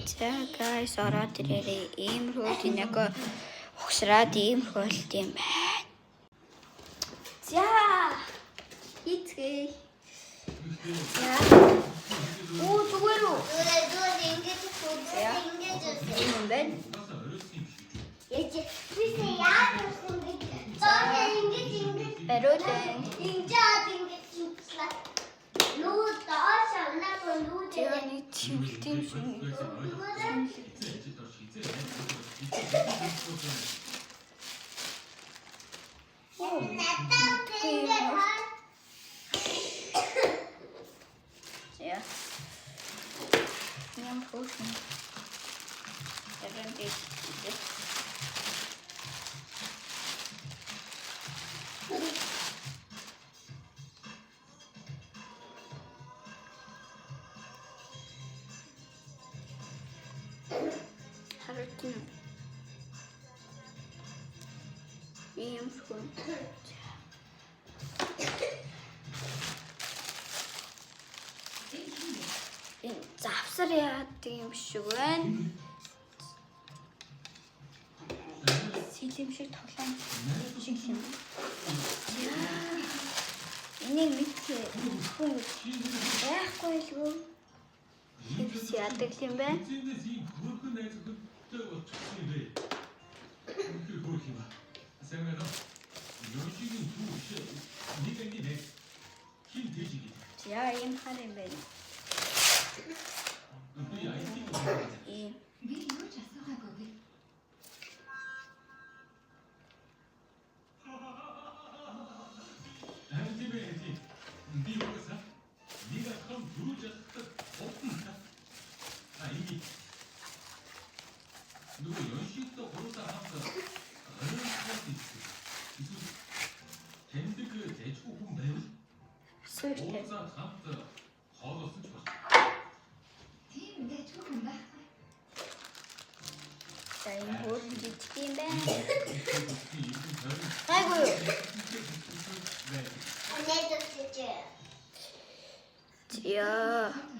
За guys ороод ирээрээ иймэрхүү тэнэг ухсраад иймэрхүү болт юм байна. За хийцгээе. За. Оо зүгээр үү? Зүгээр ингэж үсээ. Юм байна. Яж би яа гэсэн гэж. Тоо ингэж. Баруун. Ингэж хийслээ. Нуу даашаа наа нуу Тэний чимэлтийн шин. Ja. Ням хөшин. Эрэндээ. Харин ийм хүн. Энэ завсар яадаг юм шиг байна. Сэлэм шиг тоглоом шиг юм. Энийг мэдээ хүн байхгүй л үү? Хивс яадаг юм бэ? За ийм хар юм байна. Ийм сүртэй. За ийм хөөрхөн жижиг юм байна. Айгуу. Анэд үсэж. Яа.